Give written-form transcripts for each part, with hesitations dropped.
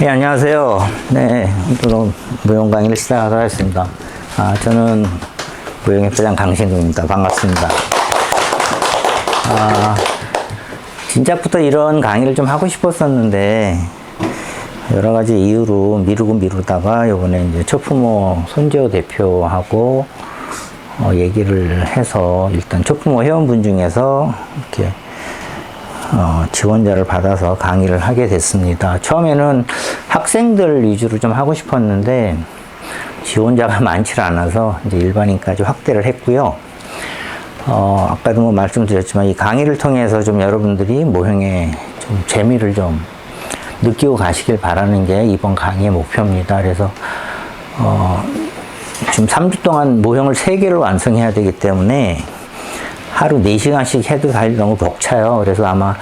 네, 안녕하세요. 네, 오늘은 무용 강의를 시작하도록 하겠습니다. 저는 무용협회장 강신동입니다. 반갑습니다. 진작부터 이런 강의를 좀 하고 싶었었는데, 여러 가지 이유로 미루다가 요번에 이제 초프모 손재호 대표하고 얘기를 해서 일단 초프모 회원분 중에서 이렇게 지원자를 받아서 강의를 하게 됐습니다. 처음에는 학생들 위주로 좀 하고 싶었는데 지원자가 많지 않아서 이제 일반인까지 확대를 했고요. 아까도 뭐 말씀드렸지만 이 강의를 통해서 좀 여러분들이 모형의 좀 재미를 좀 느끼고 가시길 바라는 게 이번 강의의 목표입니다. 그래서 지금 3주 동안 모형을 3개를 완성해야 되기 때문에 하루 4시간씩 해도 사실 너무 벅차요. 그래서 아마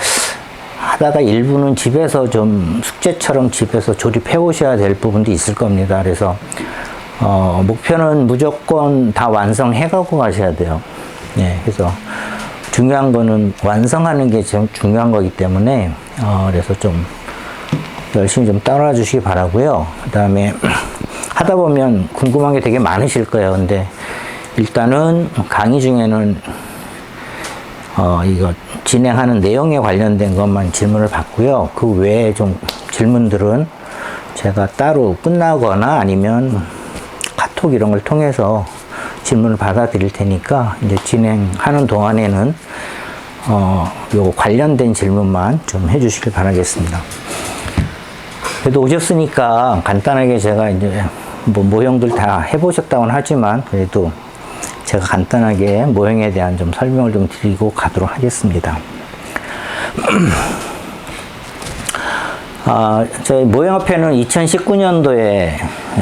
하다가 일부는 집에서 좀 숙제처럼 집에서 조립해 오셔야 될 부분도 있을 겁니다. 그래서 목표는 무조건 다 완성해 가고 가셔야 돼요. 예, 그래서 중요한 거는 완성하는 게 좀 중요한 거기 때문에 그래서 좀 열심히 좀 따라와 주시기 바라고요. 그 다음에 하다 보면 궁금한 게 되게 많으실 거예요. 근데 일단은 강의 중에는 이거 진행하는 내용에 관련된 것만 질문을 받고요. 그 외에 좀 질문들은 제가 따로 끝나거나 아니면 카톡 이런 걸 통해서 질문을 받아드릴 테니까 이제 진행하는 동안에는 요 관련된 질문만 좀 해주시길 바라겠습니다. 그래도 오셨으니까 간단하게 제가 이제 뭐 모형들 다 해보셨다고는 하지만 그래도 제가 간단하게 모형에 대한 좀 설명을 좀 드리고 가도록 하겠습니다. 저희 모형협회는 2019년도에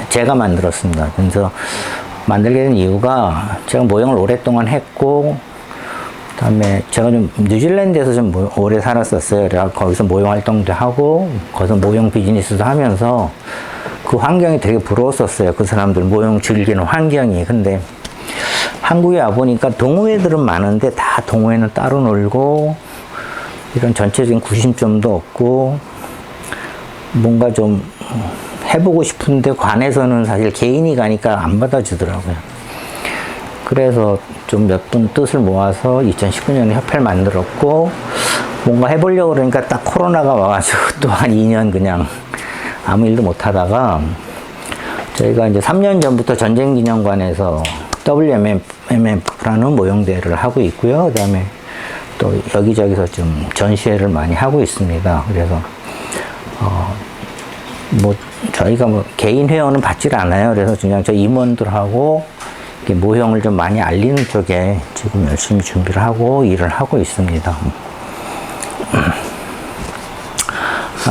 제가 만들었습니다. 그래서 만들게 된 이유가 제가 모형을 오랫동안 했고, 그 다음에 제가 좀 뉴질랜드에서 좀 오래 살았었어요. 그래서 거기서 모형 활동도 하고, 거기서 모형 비즈니스도 하면서 그 환경이 되게 부러웠었어요. 그 사람들 모형 즐기는 환경이. 근데 한국에 와보니까 동호회들은 많은데 다 동호회는 따로 놀고 이런 전체적인 구심점도 없고 뭔가 좀 해보고 싶은데 관에서는 사실 개인이 가니까 안 받아주더라고요. 그래서 좀 몇 분 뜻을 모아서 2019년에 협회를 만들었고 뭔가 해보려고 그러니까 딱 코로나가 와가지고 또 한 2년 그냥 아무 일도 못 하다가 저희가 이제 3년 전부터 전쟁기념관에서 WMMF라는 모형대회를 하고 있고요. 그 다음에 또 여기저기서 좀 전시회를 많이 하고 있습니다. 그래서, 뭐, 저희가 뭐 개인 회원은 받질 않아요. 그래서 그냥 저 임원들하고 이렇게 모형을 좀 많이 알리는 쪽에 지금 열심히 준비를 하고 일을 하고 있습니다.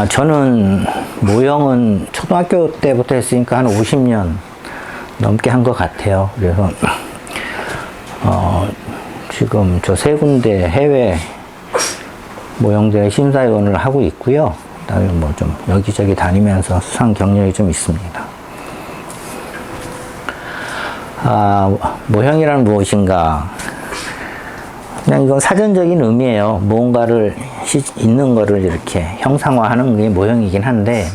저는 모형은 초등학교 때부터 했으니까 한 50년 넘게 한 것 같아요. 그래서 지금 저 3군데 해외 모형대회 심사위원을 하고 있고요. 그다음에 뭐 좀 여기저기 다니면서 수상 경력이 좀 있습니다. 모형이란 무엇인가? 그냥 이건 사전적인 의미예요. 무언가를 있는 거를 이렇게 형상화하는 게 모형이긴 한데.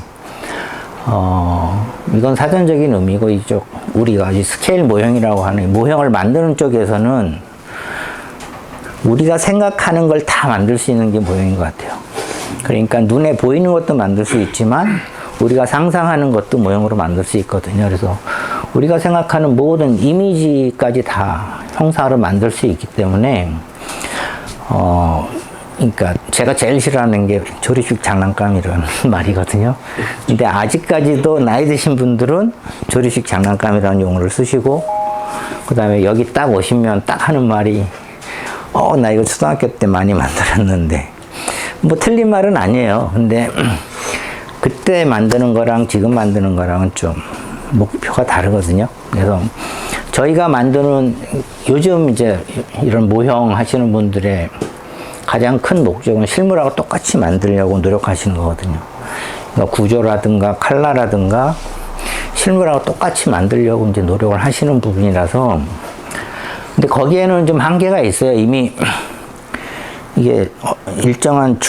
이건 사전적인 의미고, 이쪽, 우리가 이 스케일 모형이라고 하는 모형을 만드는 쪽에서는 우리가 생각하는 걸 다 만들 수 있는 게 모형인 것 같아요. 그러니까 눈에 보이는 것도 만들 수 있지만 우리가 상상하는 것도 모형으로 만들 수 있거든요. 그래서 우리가 생각하는 모든 이미지까지 다 형상으로 만들 수 있기 때문에, 그러니까 제가 제일 싫어하는 게 조립식 장난감이라는 말이거든요. 근데 아직까지도 나이 드신 분들은 조립식 장난감이라는 용어를 쓰시고, 그 다음에 여기 딱 오시면 딱 하는 말이 나 이거 초등학교 때 많이 만들었는데, 뭐 틀린 말은 아니에요. 근데 그때 만드는 거랑 지금 만드는 거랑은 좀 목표가 다르거든요. 그래서 저희가 만드는 요즘 이제 이런 모형 하시는 분들의 가장 큰 목적은 실물하고 똑같이 만들려고 노력하시는 거거든요. 그러니까 구조라든가 컬러라든가 실물하고 똑같이 만들려고 이제 노력을 하시는 부분이라서, 근데 거기에는 좀 한계가 있어요. 이미 이게 일정한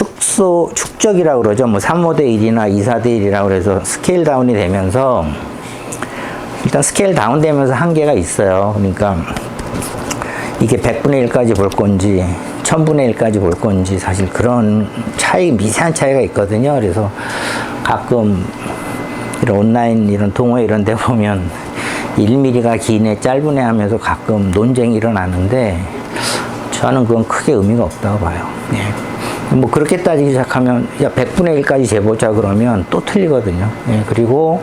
축적이라고 그러죠. 뭐 3, 5대 1이나 2, 4대 1이라고 그래서 스케일 다운이 되면서 일단 스케일 다운 되면서 한계가 있어요. 그러니까 이게 100분의 1까지 볼 건지 1000분의 1까지 볼 건지 사실 그런 미세한 차이가 있거든요. 그래서 가끔 이런 온라인 이런 동호회 이런 데 보면 1mm가 기네 짧으네 하면서 가끔 논쟁이 일어나는데 저는 그건 크게 의미가 없다고 봐요. 예. 뭐 그렇게 따지기 시작하면 야 100분의 1까지 재보자 그러면 또 틀리거든요. 예. 그리고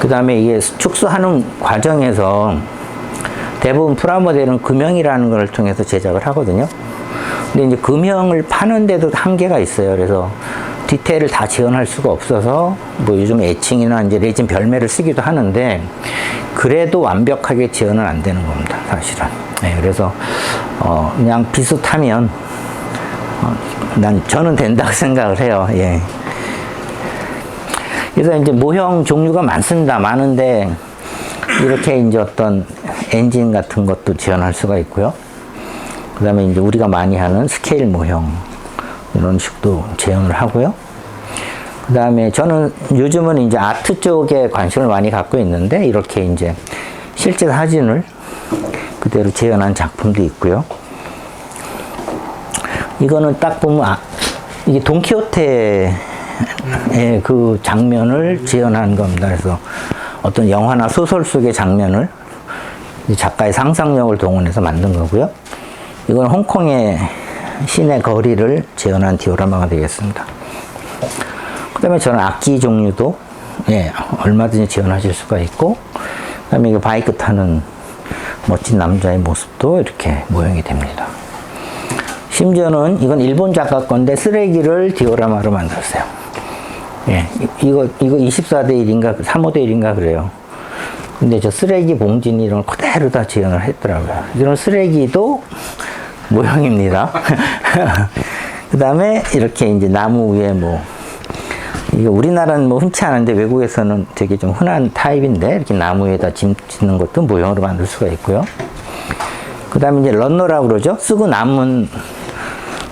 그 다음에 이게 축소하는 과정에서 대부분 프라모델은 금형이라는 걸 통해서 제작을 하거든요. 근데 이제 금형을 파는데도 한계가 있어요. 그래서 디테일을 다 재현할 수가 없어서 뭐 요즘 애칭이나 이제 레진 별매를 쓰기도 하는데 그래도 완벽하게 재현은 안 되는 겁니다. 사실은. 네, 그래서 그냥 비슷하면 저는 된다고 생각을 해요. 예. 그래서 이제 모형 종류가 많습니다. 많은데 이렇게 이제 어떤 엔진 같은 것도 재현할 수가 있고요. 그 다음에 이제 우리가 많이 하는 스케일 모형 이런 식도 재현을 하고요. 그 다음에 저는 요즘은 이제 아트 쪽에 관심을 많이 갖고 있는데 이렇게 이제 실제 사진을 그대로 재현한 작품도 있고요. 이거는 딱 보면 이게 돈키호테의 그 장면을 재현한 겁니다. 그래서 어떤 영화나 소설 속의 장면을 작가의 상상력을 동원해서 만든 거고요. 이건 홍콩의 시내 거리를 재현한 디오라마가 되겠습니다. 그 다음에 저는 악기 종류도 얼마든지 재현하실 수가 있고, 그 다음에 이거 바이크 타는 멋진 남자의 모습도 이렇게 모형이 됩니다. 심지어는 이건 일본 작가 건데 쓰레기를 디오라마로 만들었어요. 이거 24대 1인가 35대 1인가 그래요. 근데 저 쓰레기 봉지니 이런 걸 그대로 다 재현을 했더라고요. 이런 쓰레기도 모형입니다. 그 다음에 이렇게 이제 나무 위에 이거 우리나라는 흔치 않은데 외국에서는 되게 좀 흔한 타입인데 이렇게 나무 위에다 짓는 것도 모형으로 만들 수가 있고요. 그 다음에 이제 런너라고 그러죠. 쓰고 남은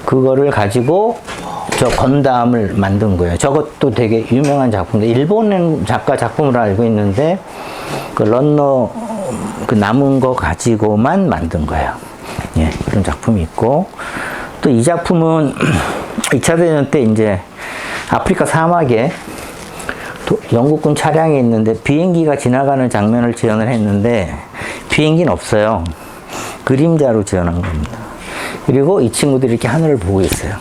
그거를 가지고 저 건담을 만든 거예요. 저것도 되게 유명한 작품인데 일본 작가 작품으로 알고 있는데 그 런너 그 남은 거 가지고만 만든 거예요. 그런 작품이 있고 또 이 작품은 2차 대전 때 이제 아프리카 사막에 영국군 차량이 있는데 비행기가 지나가는 장면을 재현을 했는데 비행기는 없어요. 그림자로 재현한 겁니다. 그리고 이 친구들이 이렇게 하늘을 보고 있어요.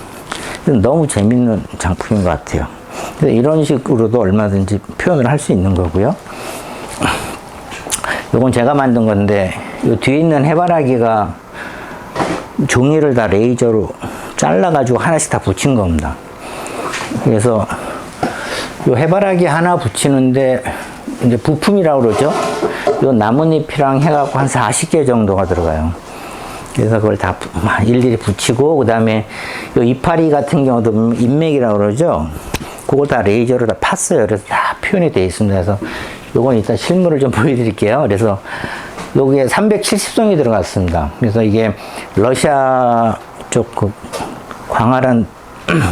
너무 재밌는 작품인 것 같아요. 그래서 이런 식으로도 얼마든지 표현을 할 수 있는 거고요. 이건 제가 만든 건데 이 뒤에 있는 해바라기가 종이를 다 레이저로 잘라가지고 하나씩 다 붙인 겁니다. 그래서 이 해바라기 하나 붙이는데 이제 부품이라고 그러죠. 이 나뭇잎이랑 해갖고 한 40개 정도가 들어가요. 그래서 그걸 다 일일이 붙이고 그 다음에 이 이파리 같은 경우도 인맥이라고 그러죠. 그걸 다 레이저로 다 팠어요. 그래서 다 표현이 되어 있습니다. 그래서 요건 이따 실물을 좀 보여드릴게요. 그래서 여기에 370송이 들어갔습니다. 그래서 이게 러시아 쪽 그 광활한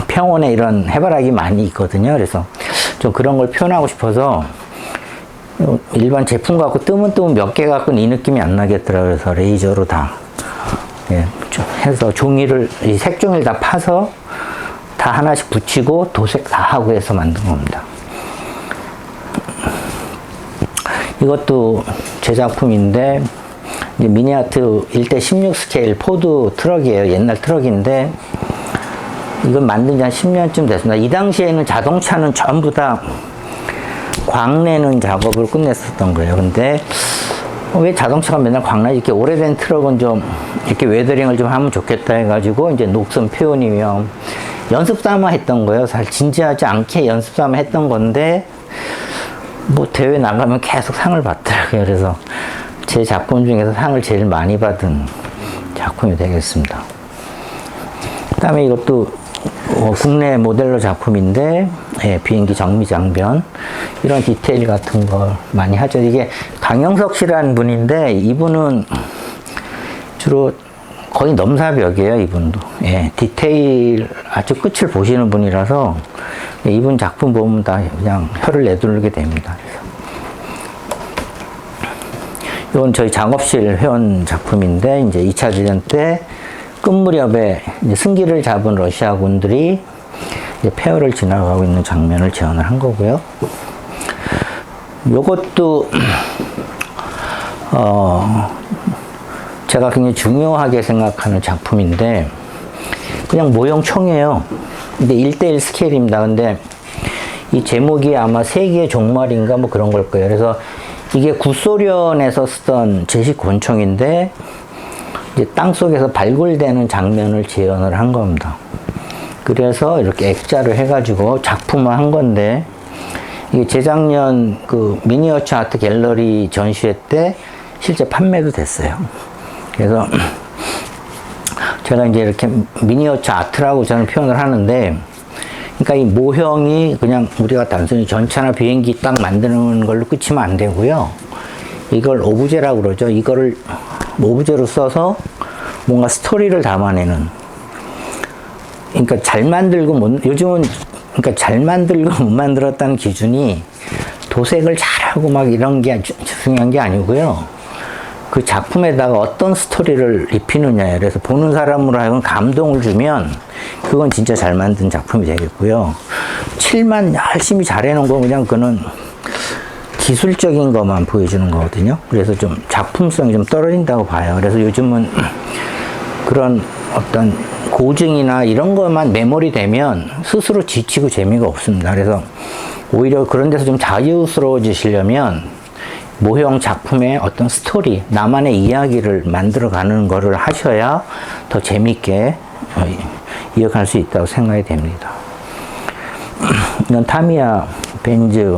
평원에 이런 해바라기 많이 있거든요. 그래서 좀 그런 걸 표현하고 싶어서 일반 제품 갖고 뜨면 몇 개 갖고는 이 느낌이 안 나겠더라고요. 그래서 레이저로 다 해서 종이를 이 색종이를 다 파서 다 하나씩 붙이고 도색 다 하고 해서 만든 겁니다. 이것도 제 작품인데 이제 미니아트 1대 16 스케일 포드 트럭이에요. 옛날 트럭인데 이건 만든 지 한 10년쯤 됐습니다. 이 당시에는 자동차는 전부 다 광내는 작업을 끝냈었던 거예요. 근데 왜 자동차가 맨날 광나지? 이렇게 오래된 트럭은 좀 이렇게 웨더링을 좀 하면 좋겠다 해가지고 이제 녹슨 표현이며 연습 삼아 했던 거예요. 사실 진지하지 않게 연습 삼아 했던 건데 대회 나가면 계속 상을 받더라고요. 그래서 제 작품 중에서 상을 제일 많이 받은 작품이 되겠습니다. 그 다음에 이것도 국내 모델로 작품인데 비행기 정미장변 이런 디테일 같은 걸 많이 하죠. 이게 강영석 씨라는 분인데 이분은 주로 거의 넘사벽이에요, 이분도. 예, 디테일 아주 끝을 보시는 분이라서 이분 작품 보면 다 그냥 혀를 내두르게 됩니다. 이건 저희 작업실 회원 작품인데, 이제 2차 대전 때 끝 무렵에 이제 승기를 잡은 러시아군들이 이제 폐허를 지나가고 있는 장면을 재현을 한 거고요. 요것도, 제가 굉장히 중요하게 생각하는 작품인데, 그냥 모형총이에요. 근데 1:1 스케일입니다. 근데 이 제목이 아마 세계의 종말인가 뭐 그런 걸 거예요. 그래서 이게 구소련에서 쓰던 제식 권총인데, 이제 땅 속에서 발굴되는 장면을 재현을 한 겁니다. 그래서 이렇게 액자를 해가지고 작품을 한 건데, 이게 재작년 그 미니어처 아트 갤러리 전시회 때 실제 판매도 됐어요. 그래서 제가 이제 이렇게 미니어처 아트라고 저는 표현을 하는데, 그러니까 이 모형이 그냥 우리가 단순히 전차나 비행기 딱 만드는 걸로 끝이면 안 되고요. 이걸 오브제라고 그러죠. 이거를 오브제로 써서 뭔가 스토리를 담아내는. 그러니까 잘 만들고 요즘은 그러니까 잘 만들고 못 만들었다는 기준이 도색을 잘하고 막 이런 게 중요한 게 아니고요. 그 작품에다가 어떤 스토리를 입히느냐예요. 그래서 보는 사람으로 하여금 감동을 주면 그건 진짜 잘 만든 작품이 되겠고요. 칠만 열심히 잘 해놓은 거 그냥 그는 기술적인 것만 보여주는 거거든요. 그래서 좀 작품성이 좀 떨어진다고 봐요. 그래서 요즘은 그런 어떤 고증이나 이런 것만 메모리 되면 스스로 지치고 재미가 없습니다. 그래서 오히려 그런 데서 좀 자유스러워지시려면 모형 작품의 어떤 스토리, 나만의 이야기를 만들어가는 거를 하셔야 더 재밌게 이어갈 수 있다고 생각이 됩니다. 이건 타미야 벤즈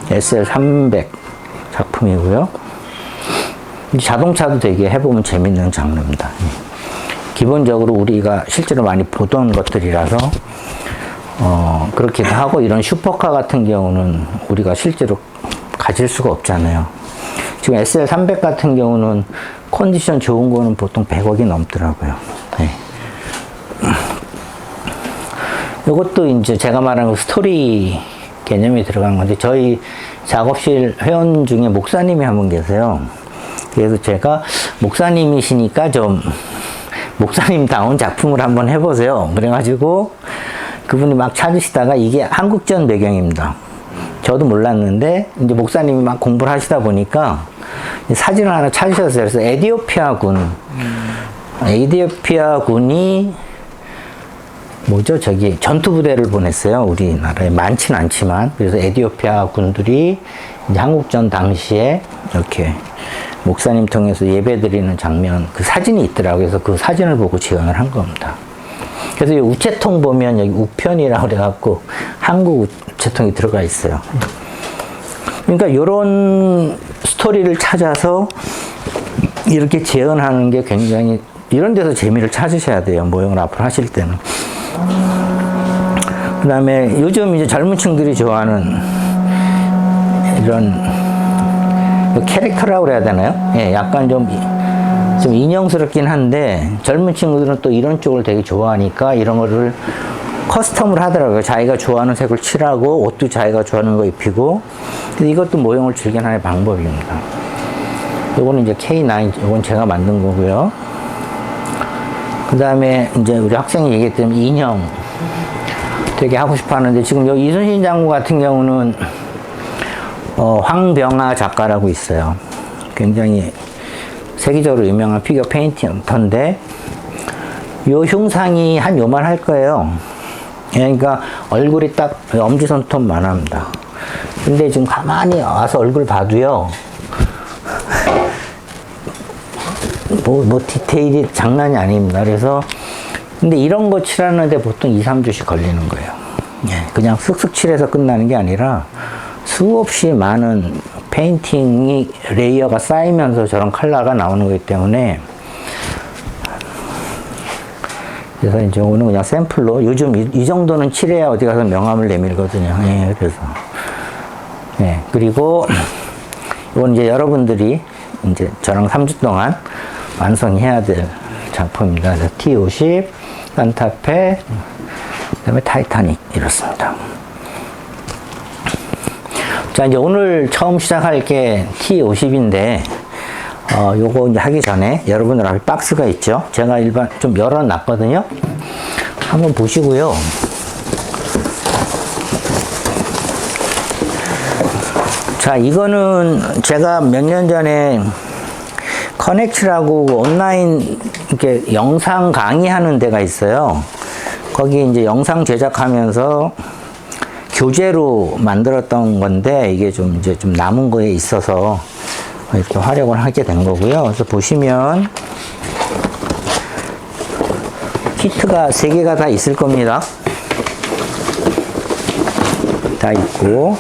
SL300 작품이고요. 자동차도 되게 해보면 재밌는 장르입니다. 기본적으로 우리가 실제로 많이 보던 것들이라서 그렇기도 하고, 이런 슈퍼카 같은 경우는 우리가 실제로 가질 수가 없잖아요. 지금 SL300 같은 경우는 컨디션 좋은 거는 보통 100억이 넘더라고요. 네. 이것도 이제 제가 말하는 스토리 개념이 들어간 건데, 저희 작업실 회원 중에 목사님이 한 분 계세요. 그래서 제가 목사님이시니까 좀 목사님다운 작품을 한번 해보세요. 그래가지고 그분이 막 찾으시다가 이게 한국전 배경입니다. 저도 몰랐는데 이제 목사님이 막 공부를 하시다 보니까 사진을 하나 찾으셨어요. 그래서 에티오피아 군이 뭐죠? 저기 전투부대를 보냈어요. 우리나라에 많지는 않지만. 그래서 에티오피아 군들이 이제 한국전 당시에 이렇게 목사님 통해서 예배드리는 장면, 그 사진이 있더라고요. 그래서 그 사진을 보고 지원을 한 겁니다. 그래서 이 우체통 보면 여기 우편이라고 그래갖고 한국 우체통이 들어가 있어요. 그러니까 이런 스토리를 찾아서 이렇게 재현하는 게 굉장히, 이런 데서 재미를 찾으셔야 돼요. 모형을 앞으로 하실 때는. 그 다음에 요즘 이제 젊은 층들이 좋아하는 이런 캐릭터라고 그래야 되나요? 예, 약간 좀 인형스럽긴 한데, 젊은 친구들은 또 이런 쪽을 되게 좋아하니까 이런 거를 커스텀을 하더라고요. 자기가 좋아하는 색을 칠하고, 옷도 자기가 좋아하는 거 입히고. 근데 이것도 모형을 즐기는 하나의 방법입니다. 요거는 이제 K9, 요건 제가 만든 거고요. 그 다음에 이제 우리 학생이 얘기했던 인형 되게 하고 싶어 하는데, 지금 여기 이순신 장군 같은 경우는 황병아 작가라고 있어요. 굉장히 세계적으로 유명한 피겨 페인터인데, 요 흉상이 한 요만 할 거예요. 그러니까 얼굴이 딱 엄지손톱만 합니다. 근데 지금 가만히 와서 얼굴 봐도요, 뭐 디테일이 장난이 아닙니다. 그래서 근데 이런 거 칠하는데 보통 2~3주씩 걸리는 거예요. 그냥 쓱쓱 칠해서 끝나는 게 아니라 수없이 많은 페인팅이 레이어가 쌓이면서 저런 컬러가 나오는 거기 때문에, 그래서 이제 오늘 그냥 샘플로, 요즘 이 정도는 칠해야 어디 가서 명함을 내밀거든요. 그래서 그리고 이건 이제 여러분들이 이제 저랑 3주 동안 완성해야 될 작품입니다. 그래서 T50, 산타페, 그 다음에 타이타닉 이렇습니다. 자, 이제 오늘 처음 시작할 게 T50인데, 요거 이제 하기 전에 여러분들 앞에 박스가 있죠? 제가 일반 좀 열어놨거든요? 한번 보시고요. 자, 이거는 제가 몇 년 전에 커넥트라고 온라인 이렇게 영상 강의하는 데가 있어요. 거기 이제 영상 제작하면서 교재로 만들었던 건데 이게 좀 이제 좀 남은 거에 있어서 이렇게 활용을 하게 된 거고요. 그래서 보시면 키트가 3개가 다 있을 겁니다. 다 있고.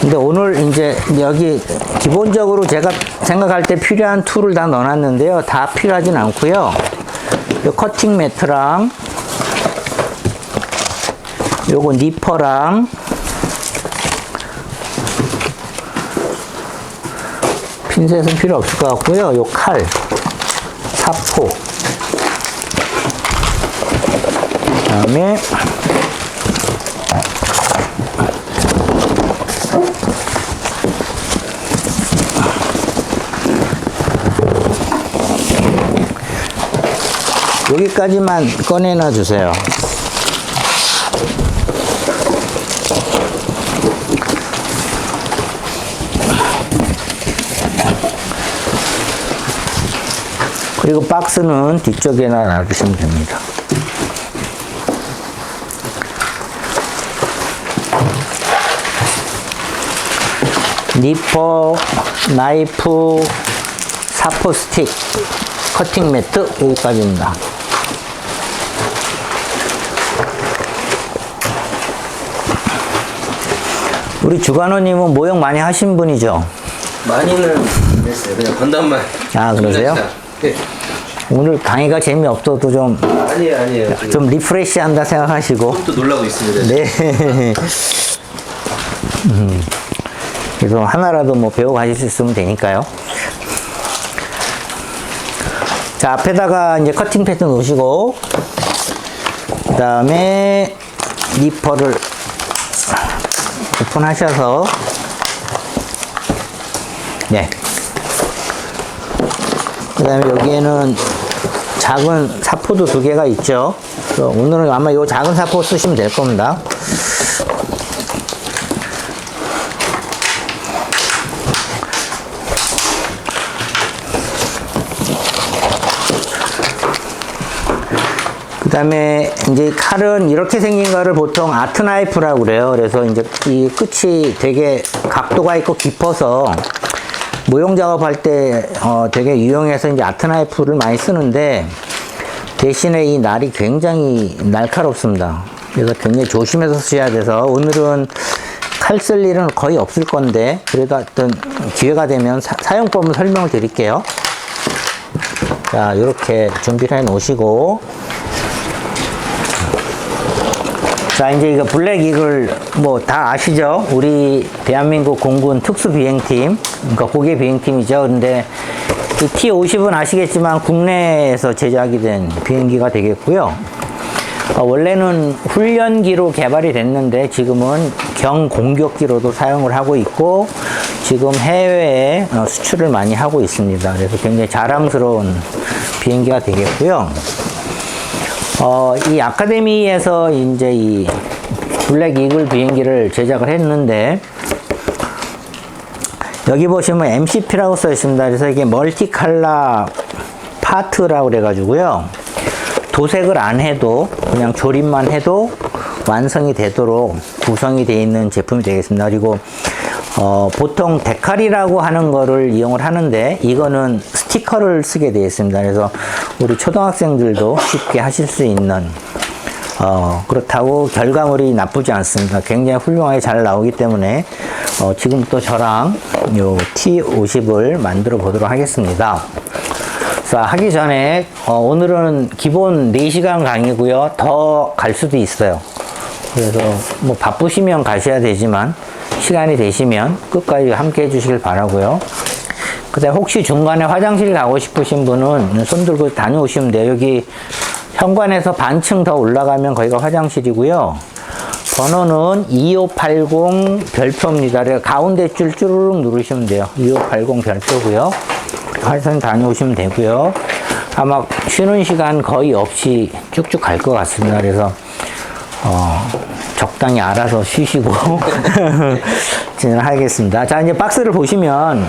근데 오늘 이제 여기 기본적으로 제가 생각할 때 필요한 툴을 다 넣어놨는데요. 다 필요하진 않고요. 요 커팅 매트랑 요거 니퍼랑 핀셋은 필요 없을 것 같고요. 요 칼, 사포, 그 다음에 여기까지만 꺼내놔 주세요. 그리고 박스는 뒤쪽에나 놔두시면 됩니다. 니퍼, 나이프, 사포 스틱, 커팅 매트 여기까지입니다. 우리 주간호님은 모형 많이 하신 분이죠? 많이는 안 했어요. 그냥 건담만. 아, 그러세요? 네. 오늘 강의가 재미없어도 좀, 아니에요. 좀 리프레시 한다 생각하시고. 또 놀라고 있습니다. 네. 그래서 하나라도 뭐 배워 가실 수 있으면 되니까요. 자, 앞에다가 이제 커팅 패드 놓으시고, 그 다음에 니퍼를 오픈하셔서, 네. 그 다음에 여기에는 작은 사포도 2개가 있죠. 그래서 오늘은 아마 이 작은 사포 쓰시면 될 겁니다. 그 다음에 이제 칼은 이렇게 생긴 거를 보통 아트 나이프라고 그래요. 그래서 이제 이 끝이 되게 각도가 있고 깊어서 모형 작업할 때 되게 유용해서 이제 아트 나이프를 많이 쓰는데 대신에 이 날이 굉장히 날카롭습니다. 그래서 굉장히 조심해서 쓰셔야 돼서 오늘은 칼 쓸 일은 거의 없을 건데 그래도 어떤 기회가 되면 사용법을 설명을 드릴게요. 자, 이렇게 준비를 해 놓으시고, 자, 이제 이거 블랙 이글 뭐 다 아시죠? 우리 대한민국 공군 특수비행팀, 그러니까 고개 비행팀이죠. 근데 이 T50은 아시겠지만 국내에서 제작이 된 비행기가 되겠고요. 원래는 훈련기로 개발이 됐는데 지금은 경공격기로도 사용을 하고 있고 지금 해외에 수출을 많이 하고 있습니다. 그래서 굉장히 자랑스러운 비행기가 되겠고요. 이 아카데미에서 이제 이 블랙 이글 비행기를 제작을 했는데 여기 보시면 MCP라고 써 있습니다. 그래서 이게 멀티 컬러 파트라고 그래가지고요. 도색을 안 해도 그냥 조립만 해도 완성이 되도록 구성이 되어 있는 제품이 되겠습니다. 그리고 보통 데칼이라고 하는 거를 이용을 하는데 이거는 스티커를 쓰게 되어 있습니다. 그래서 우리 초등학생들도 쉽게 하실 수 있는 그렇다고 결과물이 나쁘지 않습니다. 굉장히 훌륭하게 잘 나오기 때문에 지금부터 저랑 요 T50을 만들어 보도록 하겠습니다. 자, 하기 전에 오늘은 기본 4시간 강의고요. 더 갈 수도 있어요. 그래서 뭐 바쁘시면 가셔야 되지만 시간이 되시면 끝까지 함께 해주시길 바라고요. 그다음에 혹시 중간에 화장실 가고 싶으신 분은 손 들고 다녀오시면 돼요. 여기 현관에서 반층 더 올라가면 거기가 화장실이고요. 번호는 2580 별표입니다. 그래서 가운데 줄 쭈르륵 누르시면 돼요. 2580 별표고요. 화장실 다녀오시면 되고요. 아마 쉬는 시간 거의 없이 쭉쭉 갈 것 같습니다. 그래서 적당히 알아서 쉬시고 진행하겠습니다. 자, 이제 박스를 보시면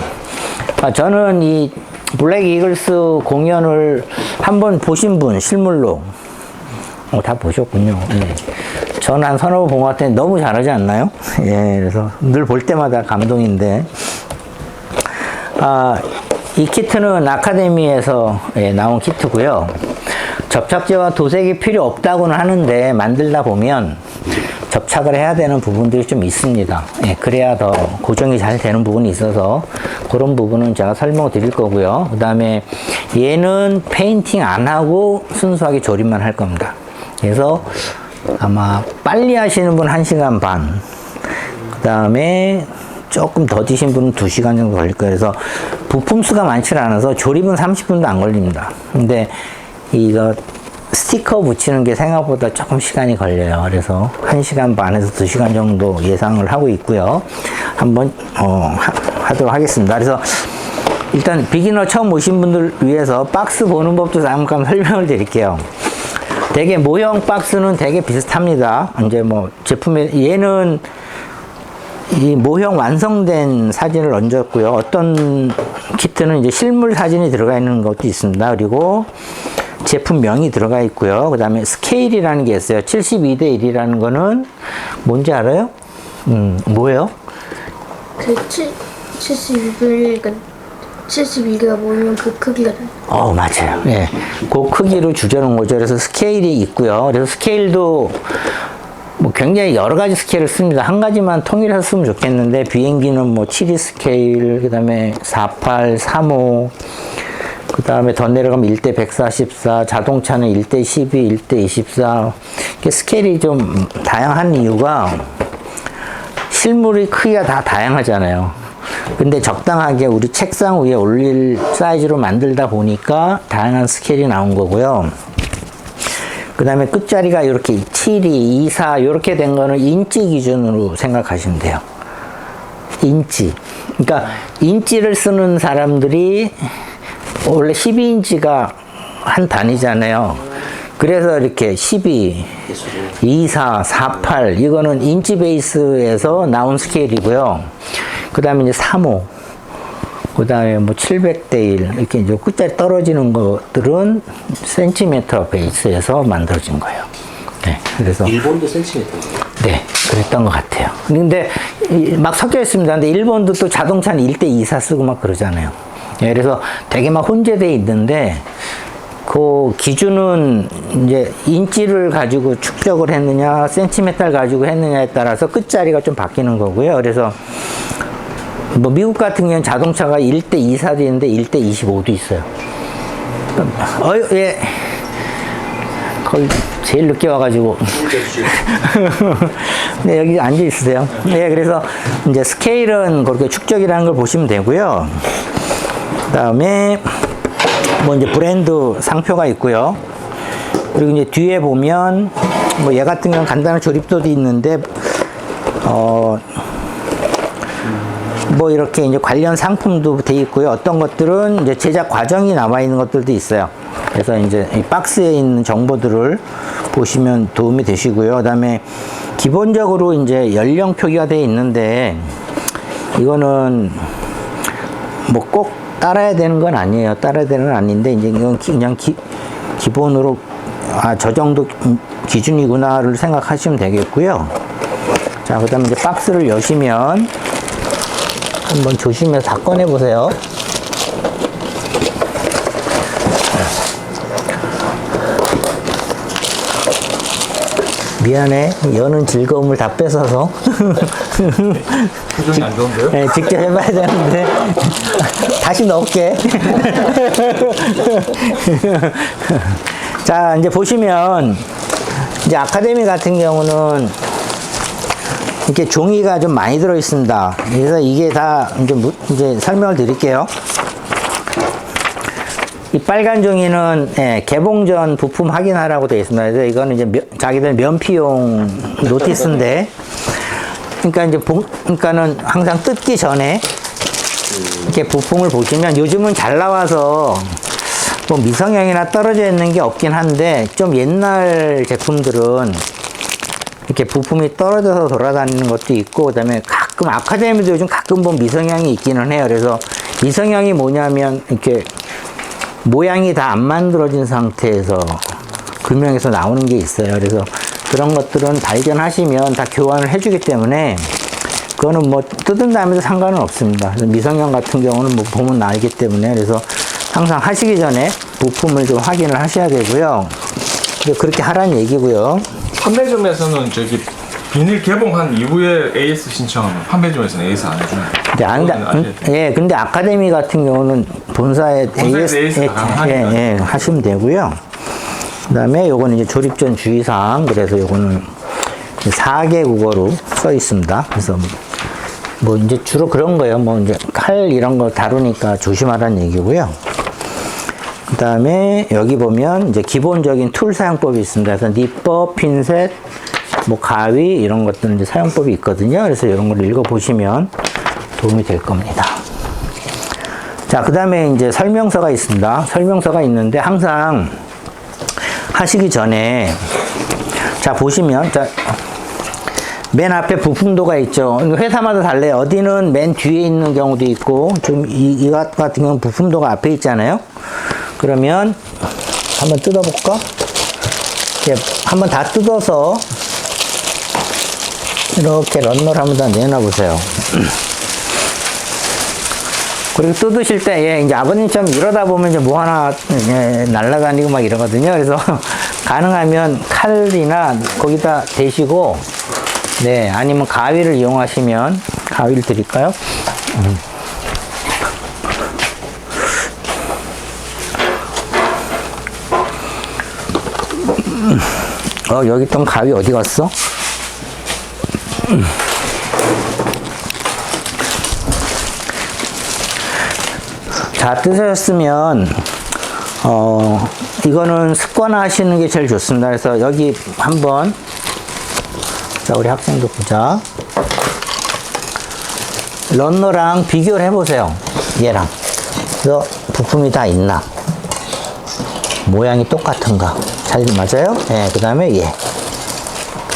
저는 이 블랙 이글스 공연을 한번 보신 분 실물로 다 보셨군요. 예. 저는 한 서너 번 본 것 같은데 너무 잘하지 않나요? 예, 그래서 늘 볼 때마다 감동인데 이 키트는 아카데미에서 나온 키트고요. 접착제와 도색이 필요 없다고는 하는데 만들다 보면 접착을 해야 되는 부분들이 좀 있습니다. 예, 그래야 더 고정이 잘 되는 부분이 있어서 그런 부분은 제가 설명을 드릴 거고요. 그 다음에 얘는 페인팅 안 하고 순수하게 조립만 할 겁니다. 그래서 아마 빨리 하시는 분 1시간 반, 그 다음에 조금 더디신 분은 2시간 정도 걸릴 거예요. 그래서 부품 수가 많지 않아서 조립은 30분도 안 걸립니다. 근데 이거 스티커 붙이는 게 생각보다 조금 시간이 걸려요. 그래서 1시간 반에서 2시간 정도 예상을 하고 있고요. 한번 하도록 하겠습니다. 그래서 일단 비기너 처음 오신 분들 위해서 박스 보는 법도 잠깐 설명을 드릴게요. 되게 모형 박스는 되게 비슷합니다. 이제 뭐 제품에 얘는 이 모형 완성된 사진을 얹었고요. 어떤 키트는 이제 실물 사진이 들어가 있는 것도 있습니다. 그리고 제품명이 들어가 있고요. 그 다음에 스케일이라는 게 있어요. 72대 1이라는 거는 뭔지 알아요? 뭐예요? 그 72가 72개가 모이면 그 크기가 맞아요. 예. 그 크기로 줄여놓은 거죠. 그래서 스케일이 있고요. 그래서 스케일도 뭐 굉장히 여러 가지 스케일을 씁니다. 한 가지만 통일해서 쓰면 좋겠는데 비행기는 뭐 72 스케일, 그 다음에 48, 35, 그 다음에 더 내려가면 1대 144, 자동차는 1대 12, 1대 24. 스케일이 좀 다양한 이유가 실물의 크기가 다 다양하잖아요. 근데 적당하게 우리 책상 위에 올릴 사이즈로 만들다 보니까 다양한 스케일이 나온 거고요. 그 다음에 끝자리가 이렇게 72, 24 이렇게 된 거는 인치 기준으로 생각하시면 돼요. 인치. 그러니까 인치를 쓰는 사람들이 원래 12인치가 한 단위잖아요. 그래서 이렇게 12, 24, 48 이거는 인치 베이스에서 나온 스케일이고요. 그 다음에 이제 35, 그 다음에 뭐 700대 1 이렇게 이제 끝자리 떨어지는 것들은 센티미터 베이스에서 만들어진 거예요. 네, 그래서 일본도 센티미터인가요? 네, 그랬던 것 같아요. 근데 막 섞여 있습니다. 근데 일본도 또 자동차는 1대 24 쓰고 막 그러잖아요. 네, 그래서 되게 막 혼재되어 있는데 그 기준은 이제 인치를 가지고 축적을 했느냐, 센티미터를 가지고 했느냐에 따라서 끝자리가 좀 바뀌는 거고요. 그래서 뭐 미국 같은 경우는 자동차가 1대 24도 있는데 1대 25도 있어요. 예. 거의 제일 늦게 와가지고. 네, 여기 앉아 있으세요. 네, 그래서 이제 스케일은 그렇게 축적이라는 걸 보시면 되고요. 그 다음에 뭐 이제 브랜드 상표가 있고요. 그리고 이제 뒤에 보면 뭐 얘 같은 경우는 간단한 조립도도 있는데 뭐 이렇게 이제 관련 상품도 돼 있고요. 어떤 것들은 이제 제작 과정이 남아 있는 것들도 있어요. 그래서 이제 이 박스에 있는 정보들을 보시면 도움이 되시고요. 그다음에 기본적으로 이제 연령 표기가 되어 있는데 이거는 뭐 꼭 따라야 되는 건 아니에요. 따라야 되는 건 아닌데 이제 이건 그냥 기본으로 저 정도 기준이구나를 생각하시면 되겠고요. 자, 그다음에 이제 박스를 여시면 한번 조심해서 다 꺼내 보세요. 미안해. 여는 즐거움을 다 뺏어서. 표정이 안 좋은데요? 네, 직접 해봐야 되는데. 다시 넣을게. 자, 이제 보시면, 이제 아카데미 같은 경우는 이렇게 종이가 좀 많이 들어 있습니다. 그래서 이게 다 이제 설명을 드릴게요. 이 빨간 종이는 예, 개봉 전 부품 확인하라고 되어 있습니다. 그래서 이거는 이제 자기들 면피용 노티스인데, 그러니까 이제 그러니까는 항상 뜯기 전에 이렇게 부품을 보시면 요즘은 잘 나와서 뭐 미성형이나 떨어져 있는 게 없긴 한데 좀 옛날 제품들은 이렇게 부품이 떨어져서 돌아다니는 것도 있고, 그다음에 가끔 아카데미도 요즘 가끔 보면 미성형이 있기는 해요. 그래서 미성형이 뭐냐면 이렇게 모양이 다 안 만들어진 상태에서 금형에서 나오는 게 있어요. 그래서 그런 것들은 발견하시면 다 교환을 해주기 때문에 그거는 뭐 뜯은 다음에도 상관은 없습니다. 그래서 미성형 같은 경우는 뭐 보면 알기 때문에, 그래서 항상 하시기 전에 부품을 좀 확인을 하셔야 되고요. 그렇게 하라는 얘기고요. 판매점에서는 저기 비닐 개봉한 이후에 AS 신청하면 판매점에서는 AS 안 해주나요? 근데 아카데미 같은 경우는 본사에 AS 하시면 되고요. 그 다음에 요거는 이제 조립 전 주의사항, 그래서 요거는 4개 국어로 써 있습니다. 그래서 뭐 이제 주로 그런 거예요. 뭐 이제 칼 이런 거 다루니까 조심하라는 얘기고요. 그 다음에 여기 보면 이제 기본적인 툴 사용법이 있습니다. 그래서 니법, 핀셋, 뭐 가위 이런 것들은 이제 사용법이 있거든요. 그래서 이런 걸 읽어보시면 도움이 될 겁니다. 자, 그 다음에 이제 설명서가 있습니다. 설명서가 있는데 항상 하시기 전에, 자, 보시면, 자, 맨 앞에 부품도가 있죠. 회사마다 달라요. 어디는 맨 뒤에 있는 경우도 있고, 좀 이 같은 경우는 부품도가 앞에 있잖아요. 그러면 한번 뜯어볼까? 예, 한번 다 뜯어서 이렇게 런너를 한번 다 내놔보세요. 그리고 뜯으실 때, 예, 이제 아버님처럼 이러다 보면 이제 뭐 하나, 예, 날아다니고 막 이러거든요. 그래서 가능하면 칼이나 거기다 대시고, 네, 아니면 가위를 이용하시면, 가위를 드릴까요? 여기 있던 가위 어디 갔어? 다 뜯으셨으면 이거는 습관화 하시는 게 제일 좋습니다. 그래서 여기 한번, 자, 우리 학생도 보자. 런너랑 비교를 해보세요. 얘랑. 그래서 부품이 다 있나? 모양이 똑같은가? 잘 맞아요? 네, 그 다음에 얘.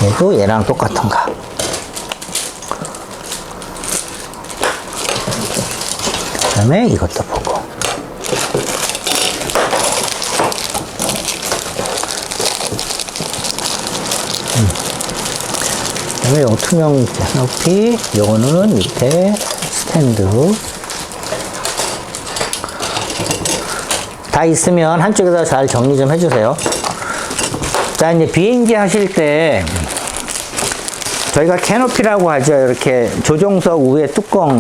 얘도 얘랑 똑같은가? 그 다음에 이것도 보고. 그 다음에 요 투명 캐노피, 요거는 밑에 스탠드. 다 있으면 한쪽에다 잘 정리 좀 해주세요. 자, 이제 비행기 하실 때 저희가 캐노피라고 하죠. 이렇게 조종석 위에 뚜껑,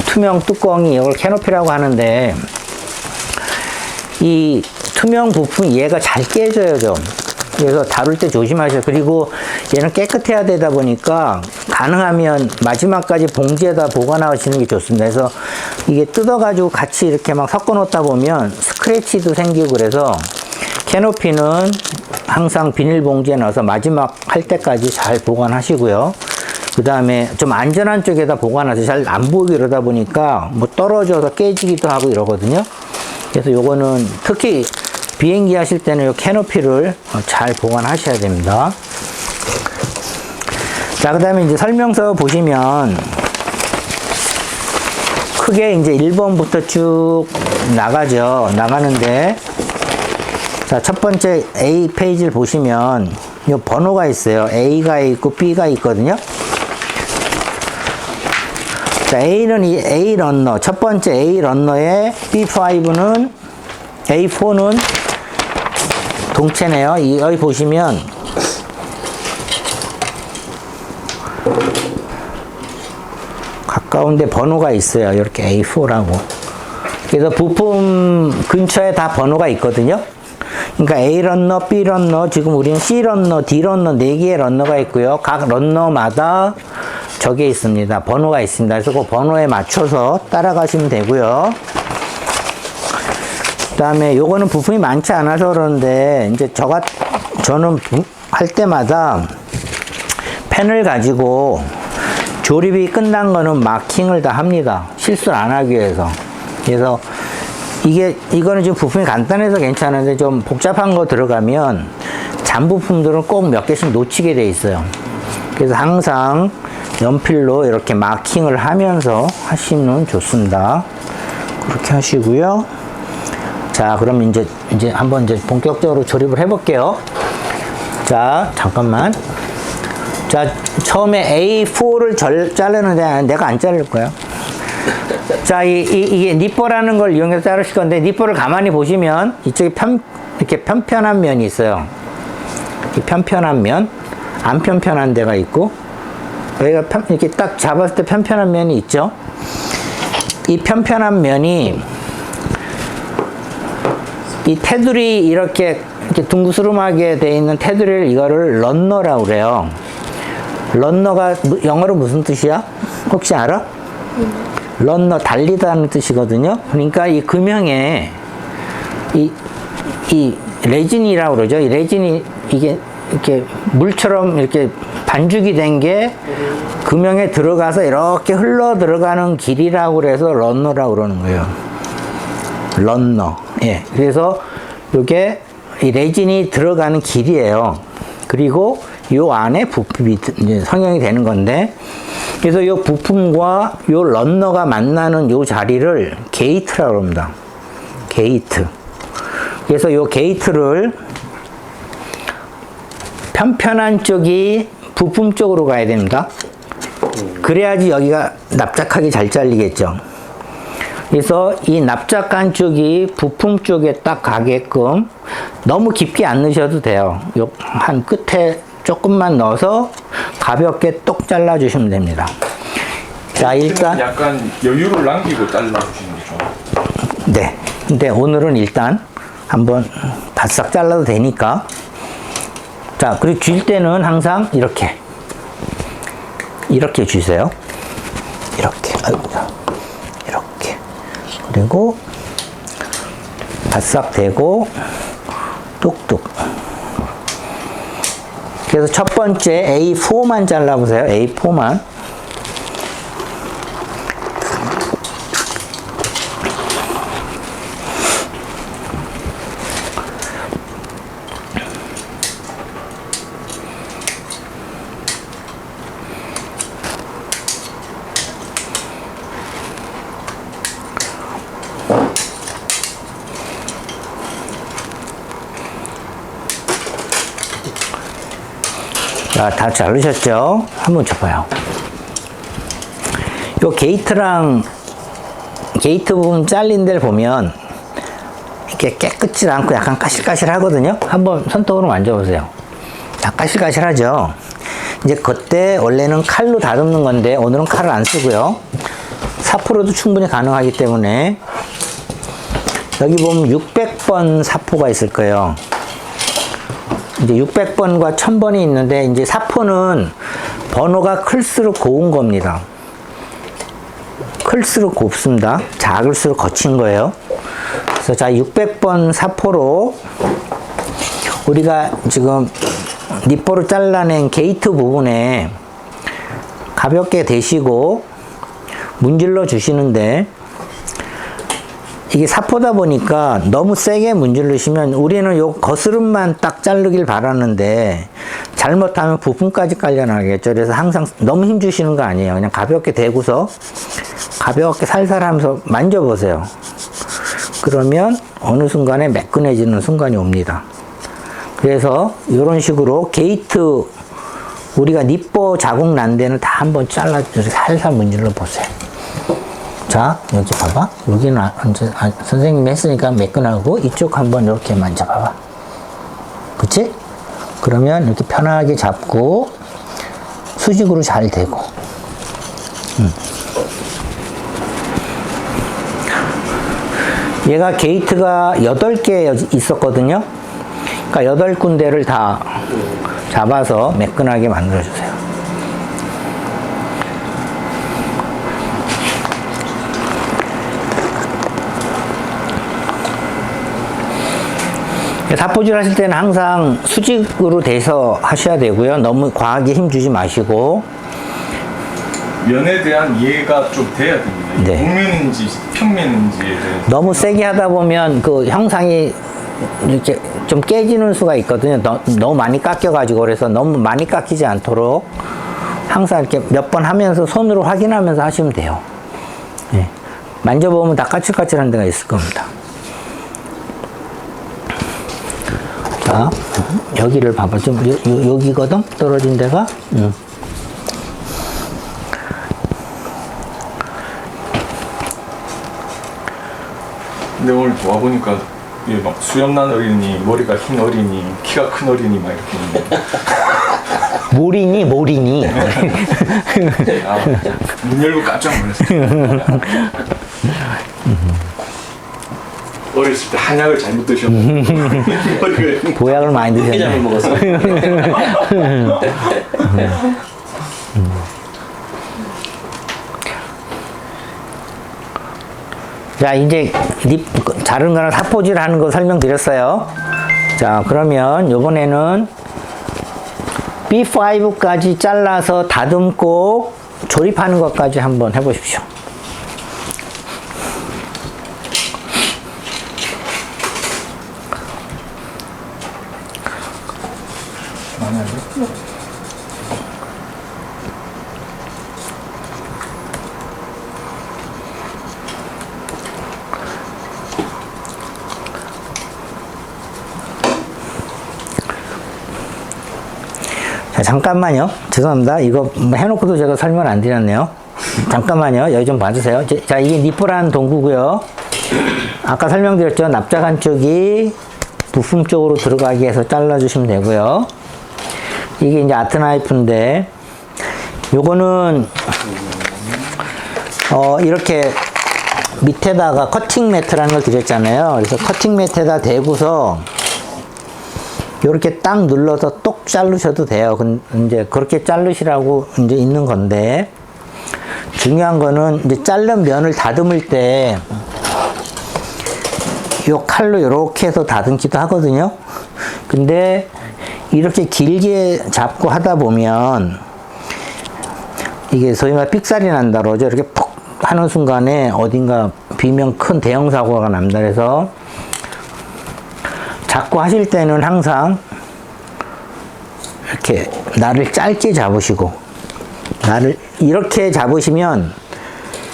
투명 뚜껑이 이걸 캐노피라고 하는데, 이 투명 부품 얘가 잘 깨져요, 좀. 그래서 다룰 때 조심하셔요. 그리고 얘는 깨끗해야 되다 보니까 가능하면 마지막까지 봉지에다 보관하시는 게 좋습니다. 그래서 이게 뜯어가지고 같이 이렇게 막 섞어 놓다 보면 스크래치도 생기고, 그래서 캐노피는 항상 비닐봉지에 넣어서 마지막 할 때까지 잘 보관하시고요. 그 다음에 좀 안전한 쪽에다 보관하세요. 잘 안 보이게 이러다 보니까 뭐 떨어져서 깨지기도 하고 이러거든요. 그래서 요거는 특히 비행기 하실 때는 요 캐노피를 잘 보관하셔야 됩니다. 자, 그 다음에 이제 설명서 보시면 크게 이제 1번부터 쭉 나가죠. 나가는데, 자, 첫 번째 A 페이지를 보시면 요 번호가 있어요. A가 있고 B가 있거든요. 자, A는 이 A 런너, 첫 번째 A 런너에 B5는, A4는 동체네요. 여기 보시면 가까운데 번호가 있어요. 이렇게 A4라고. 그래서 부품 근처에 다 번호가 있거든요. 그러니까 A 런너, B 런너, 지금 우리는 C 런너, D 런너 4개의 런너가 있고요. 각 런너마다 저게 있습니다. 번호가 있습니다. 그래서 그 번호에 맞춰서 따라가시면 되고요. 그다음에 요거는 부품이 많지 않아서 그러는데 이제 저는 할 때마다 펜을 가지고 조립이 끝난 거는 마킹을 다 합니다. 실수를 안 하기 위해서. 그래서 이거는 지금 부품이 간단해서 괜찮은데 좀 복잡한 거 들어가면 잔 부품들은 꼭 몇 개씩 놓치게 돼 있어요. 그래서 항상 연필로 이렇게 마킹을 하면서 하시면 좋습니다. 그렇게 하시고요. 자, 그럼 이제 한번 본격적으로 조립을 해볼게요. 자, 잠깐만. 자, 처음에 A4를 자르는데 내가 안 자를 거야. 자, 이게 니퍼라는 걸 이용해서 자르실 건데, 니퍼를 가만히 보시면 이쪽에 이렇게 편편한 면이 있어요. 이 편편한 면, 안 편편한 데가 있고, 여기가 이렇게 딱 잡았을 때 편편한 면이 있죠. 이 편편한 면이 이 테두리 이렇게 둥그스름하게 돼 있는 테두리를 이거를 런너라고 그래요. 런너가 영어로 무슨 뜻이야? 혹시 알아? 런너 달리다는 뜻이거든요. 그러니까 이 금형에 이 레진이라고 그러죠. 이 레진이 이게 이렇게 물처럼 이렇게 반죽이 된 게 금형에 들어가서 이렇게 흘러 들어가는 길이라고 그래서 런너라고 그러는 거예요. 런너. 예. 그래서 이게 이 레진이 들어가는 길이에요. 그리고 요 안에 부품이 이제 성형이 되는 건데, 그래서 요 부품과 요 런너가 만나는 요 자리를 게이트라고 합니다. 게이트. 그래서 요 게이트를 편편한 쪽이 부품 쪽으로 가야 됩니다. 그래야지 여기가 납작하게 잘 잘리겠죠. 그래서 이 납작한 쪽이 부품 쪽에 딱 가게끔 너무 깊게 안 넣으셔도 돼요. 요 한 끝에 조금만 넣어서 가볍게 똑 잘라주시면 됩니다. 자, 일단 약간 여유를 남기고 잘라주시는 거죠. 네. 근데 오늘은 일단 한번 바싹 잘라도 되니까. 자, 그리고 쥘 때는 항상 이렇게 주세요. 이렇게. 이렇게. 그리고 바싹 대고 뚝뚝. 그래서 첫 번째 A4만 잘라보세요. A4만. 자, 다 자르셨죠? 한번 줘봐요. 요 게이트 부분 잘린 데를 보면 이렇게 깨끗지 않고 약간 까실까실 하거든요? 한번 손톱으로 만져보세요. 자, 까실까실하죠? 이제 그때 원래는 칼로 다듬는 건데 오늘은 칼을 안 쓰고요. 사포로도 충분히 가능하기 때문에 여기 보면 600번 사포가 있을 거예요. 이제 600번과 1000번이 있는데, 이제 사포는 번호가 클수록 고운 겁니다. 클수록 곱습니다. 작을수록 거친 거예요. 그래서 자, 600번 사포로 우리가 지금 니퍼로 잘라낸 게이트 부분에 가볍게 대시고 문질러 주시는데, 이게 사포다 보니까 너무 세게 문지르시면 우리는 요 거스름만 딱 자르길 바라는데 잘못하면 부품까지 깔려나겠죠. 그래서 항상 너무 힘 주시는 거 아니에요. 그냥 가볍게 대고서 가볍게 살살 하면서 만져보세요. 그러면 어느 순간에 매끈해지는 순간이 옵니다. 그래서 이런 식으로 게이트 우리가 니퍼 자국 난 데는 다 한번 잘라주세요. 살살 문질러 보세요. 자, 여기 봐봐. 여기는 선생님이 했으니까 매끈하고 이쪽 한번 이렇게 만져봐봐. 그치? 그러면 이렇게 편하게 잡고 수직으로 잘 대고. 얘가 게이트가 8개 있었거든요. 그러니까 8군데를 다 잡아서 매끈하게 만들어주세요. 사포질 하실 때는 항상 수직으로 돼서 하셔야 되고요. 너무 과하게 힘 주지 마시고. 면에 대한 이해가 좀 돼야 됩니다. 이게 네. 곡면인지 평면인지에 대해서. 너무 세게 하다 보면 그 형상이 이렇게 좀 깨지는 수가 있거든요. 너무 많이 깎여가지고. 그래서 너무 많이 깎이지 않도록 항상 이렇게 몇 번 하면서 손으로 확인하면서 하시면 돼요. 예. 만져보면 다 까칠까칠한 데가 있을 겁니다. 자, 여기를 봐봐. 좀 여기거든? 떨어진 데가. 근데 오늘 와보니까 이게 막 수염난 어린이, 머리가 흰 어린이, 키가 큰 어린이 막 이렇게 있는데. 모리니. 아, 문 열고 깜짝 놀랐어요. 어렸을 때 한약을 잘못 드셨고 머리가 보약을 많이 게 잘못 드셨네. 먹었어. 자, 이제 자른 거랑 사포질 하는 거 설명드렸어요. 자, 그러면 요번에는 B5까지 잘라서 다듬고 조립하는 것까지 한번 해보십시오. 자, 잠깐만요. 죄송합니다. 이거 뭐 해놓고도 제가 설명을 안 드렸네요. 잠깐만요. 여기 좀 봐주세요. 자, 이게 니프라는 동구고요. 아까 설명드렸죠. 납작 한쪽이 부품 쪽으로 들어가게 해서 잘라주시면 되고요. 이게 이제 아트나이프인데, 요거는 이렇게 밑에다가 커팅 매트라는 걸 드렸잖아요. 그래서 커팅 매트에다 대고서 이렇게 딱 눌러서 똑 자르셔도 돼요. 이제 그렇게 자르시라고 이제 있는 건데, 중요한 거는 이제 자른 면을 다듬을 때 이 칼로 이렇게 해서 다듬기도 하거든요. 근데 이렇게 길게 잡고 하다 보면 이게 소위 말 삑살이 난다 그러죠. 이렇게 푹 하는 순간에 어딘가 비명 큰 대형 사고가 납니다. 그래서 자꾸 하실 때는 항상 이렇게 날을 짧게 잡으시고, 날을 이렇게 잡으시면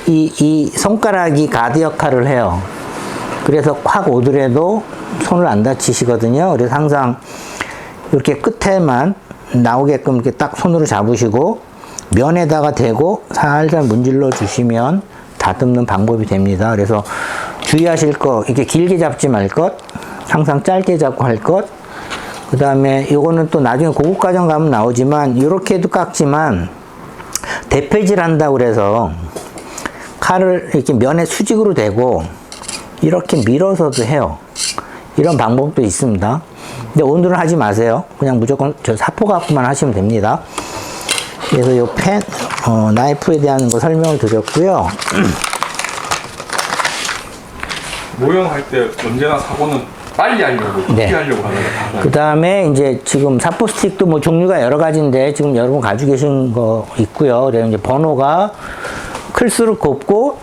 이 손가락이 가드 역할을 해요. 그래서 확 오더라도 손을 안 다치시거든요. 그래서 항상 이렇게 끝에만 나오게끔 이렇게 딱 손으로 잡으시고 면에다가 대고 살살 문질러 주시면 다듬는 방법이 됩니다. 그래서 주의하실 거, 이렇게 길게 잡지 말 것, 항상 짧게 잡고 할 것. 그 다음에 요거는 또 나중에 고급 과정 가면 나오지만, 이렇게도 깎지만 대패질 한다고 그래서 칼을 이렇게 면에 수직으로 대고 이렇게 밀어서도 해요. 이런 방법도 있습니다. 근데 오늘은 하지 마세요. 그냥 무조건 저 사포 갖고만 하시면 됩니다. 그래서 요 나이프에 대한 거 설명을 드렸고요. 모형할 때 언제나 사고는 빨리 하려고, 네. 쉽게 하려고 하다가 그 다음에 이제 지금 사포 스틱도 뭐 종류가 여러 가지인데, 지금 여러분 가지고 계신 거 있고요. 그래서 이제 번호가 클수록 곱고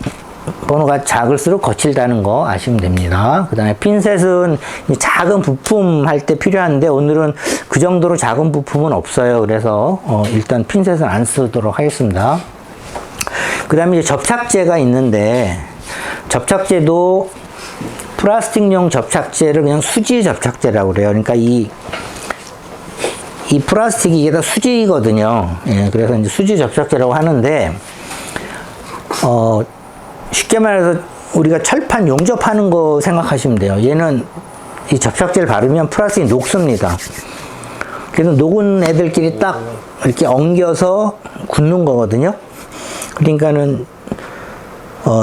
번호가 작을수록 거칠다는 거 아시면 됩니다. 그 다음에 핀셋은 작은 부품 할 때 필요한데, 오늘은 그 정도로 작은 부품은 없어요. 그래서 일단 핀셋은 안 쓰도록 하겠습니다. 그 다음에 이제 접착제가 있는데, 접착제도 플라스틱용 접착제를 그냥 수지 접착제라고 그래요. 그러니까 이 플라스틱이 이게 다 수지거든요. 예, 그래서 이제 수지 접착제라고 하는데, 쉽게 말해서 우리가 철판 용접하는 거 생각하시면 돼요. 얘는 이 접착제를 바르면 플라스틱이 녹습니다. 그래서 녹은 애들끼리 딱 이렇게 엉겨서 굳는 거거든요. 그러니까는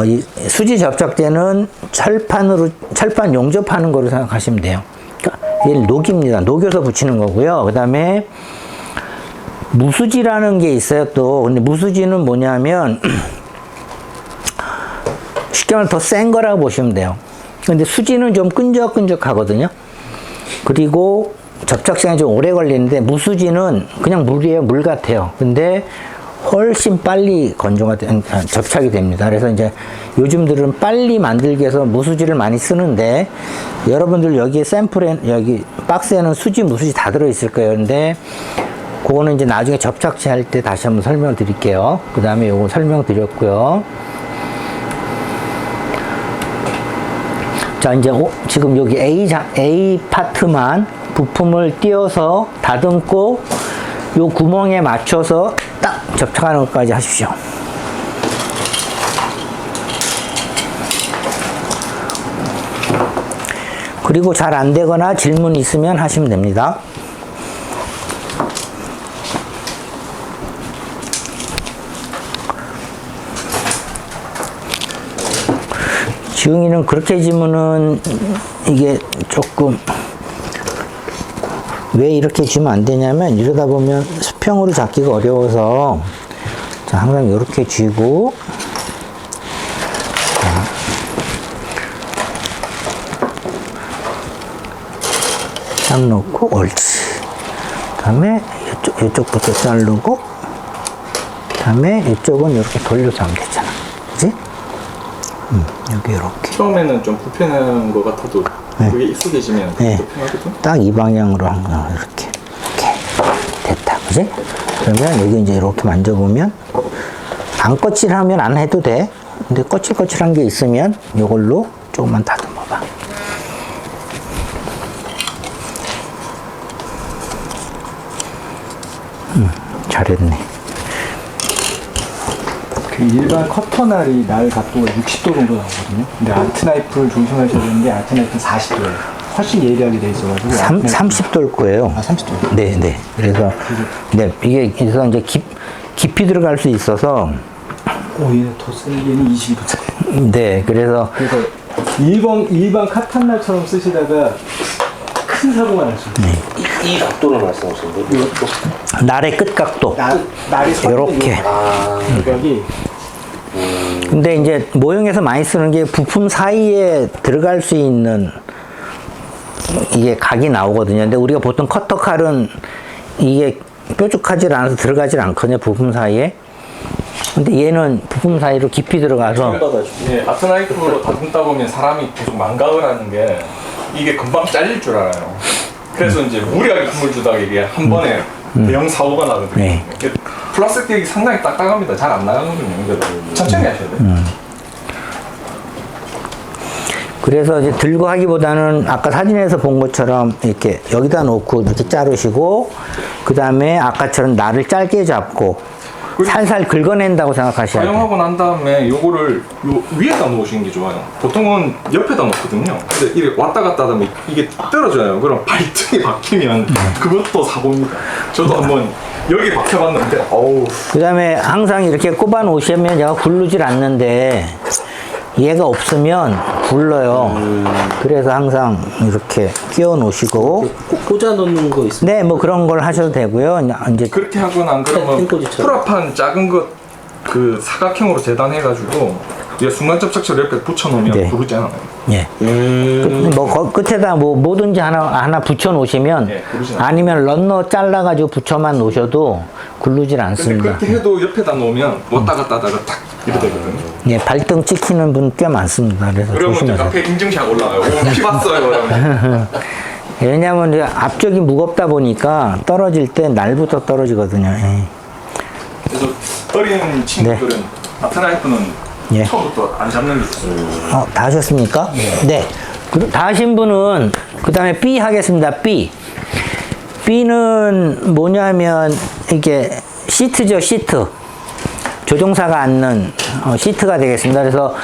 이 수지 접착제는 철판 용접하는 거로 생각하시면 돼요. 그러니까 얘를 녹입니다. 녹여서 붙이는 거고요. 그 다음에 무수지라는 게 있어요. 또 근데 무수지는 뭐냐면 쉽게 말하면 더 센 거라고 보시면 돼요. 근데 수지는 좀 끈적끈적하거든요. 그리고 접착 시간이 좀 오래 걸리는데 무수지는 그냥 물이에요. 물 같아요. 근데 훨씬 빨리 접착이 됩니다. 그래서 이제 요즘들은 빨리 만들기 위해서 무수지를 많이 쓰는데 여러분들 여기 샘플에 여기 박스에는 수지 무수지 다 들어 있을 거예요. 근데 그거는 이제 나중에 접착제 할 때 다시 한번 설명 드릴게요. 그 다음에 요거 설명 드렸고요. 자, 이제 지금 여기 A 파트만 부품을 띄어서 다듬고 요 구멍에 맞춰서 딱 접착하는 것까지 하십시오. 그리고 잘 안 되거나 질문 있으면 하시면 됩니다. 지웅이는 그렇게 지면은 이게 조금 왜 이렇게 쥐면 안 되냐면 이러다 보면 수평으로 잡기가 어려워서 자, 항상 이렇게 쥐고 딱 놓고 옳지. 그 다음에 이쪽부터 자르고 그 다음에 이쪽은 이렇게 돌려서 하면 되잖아. 그치? 여기 이렇게 처음에는 좀 불편한 것 같아도 네. 그게 익숙해지면 네. 불편하거든. 딱 이 방향으로 한 거 이렇게 됐다. 그지? 그러면 여기 이제 이렇게 만져보면 안 거칠하면 안 해도 돼. 근데 거칠거칠한 게 있으면 이걸로 조금만 다듬어 봐. 잘했네. 그 일반 커터날이 날 각도가 60도 정도 나오거든요. 근데 아트 나이프를 조심하셔야 되는 게 아트 나이프는 40도예요. 훨씬 예리하게 돼 있어가지고. 30도일 거예요. 아, 30도. 네, 네. 그래서, 네, 이게, 그래서 이제 깊이 들어갈 수 있어서, 얘는 더 센 게는 22도 차이. 네, 그래서, 일반 카탄날처럼 쓰시다가 큰 사고가 날 수 있어요. 이 각도를 말씀하시는 거예요? 날의 끝 각도. 날이 이렇게. 여기 근데 이제 모형에서 많이 쓰는 게 부품 사이에 들어갈 수 있는 이게 각이 나오거든요. 근데 우리가 보통 커터 칼은 이게 뾰족하지 않아서 들어가질 않거든요. 부품 사이에. 근데 얘는 부품 사이로 깊이 들어가서 예, 아트나이프로 다듬다 보면 사람이 계속 망각을 하는 게 이게 금방 잘릴 줄 알아요. 그래서 이제 무리하게 힘을 주다가 이게 한 번에 대형 사고가 나거든요. 네. 이게 플라스틱이 상당히 딱딱합니다. 잘 안 나가거든요. 그러니까 천천히 하셔야 돼요. 그래서 이제 들고 하기보다는 아까 사진에서 본 것처럼 이렇게 여기다 놓고 이렇게 자르시고 그 다음에 아까처럼 날을 짧게 잡고 살살 긁어낸다고 생각하셔야 돼요. 사용하고 난 다음에 요거를 요 위에다 놓으시는 게 좋아요. 보통은 옆에다 놓거든요. 근데 이게 왔다 갔다 하면 이게 떨어져요. 그럼 발등이 박히면 그것도 사고입니다. 저도 한번 여기 박혀봤는데 어우. 그 다음에 항상 이렇게 꼽아 놓으시면 얘가 굴르질 않는데 얘가 없으면 굴러요. 그래서 항상 이렇게 끼워 놓으시고 꼭 꽂아 놓는 거 있어요? 네, 뭐 그런 걸 하셔도 되고요. 이제 그렇게 하거나 안 그러면 펜꽂이처럼. 프라판 작은 것 그 사각형으로 재단해가지고 얘 순간 접착제를 옆에 붙여놓으면 네. 부르지 않아요. 예. 뭐 끝에다 뭐 뭐든지 하나 붙여 놓으시면 예, 그러지 않아요. 아니면 런너 잘라 가지고 붙여만 놓으셔도 굴르질 근데 않습니다. 그렇게 해도 옆에다 놓으면 왔다 갔다 하다가 탁 이렇게 되거든요. 예, 발등 찍히는 분 꽤 많습니다. 그래서 그러면 이제 조심하세요. 앞에 인증샷 올라가요. 오, 피 봤어요. 이러면. 왜냐하면 이제 앞쪽이 무겁다 보니까 떨어질 때 날부터 떨어지거든요. 예. 그래서 어린 친구들은 아트나이프는 예. 처음부터 안 잡는 게 있어요. 다 하셨습니까? 네. 다 하신 분은 그 다음에 B 하겠습니다. B. B는 뭐냐면 이게 시트죠, 시트. 조종사가 앉는 시트가 되겠습니다. 그래서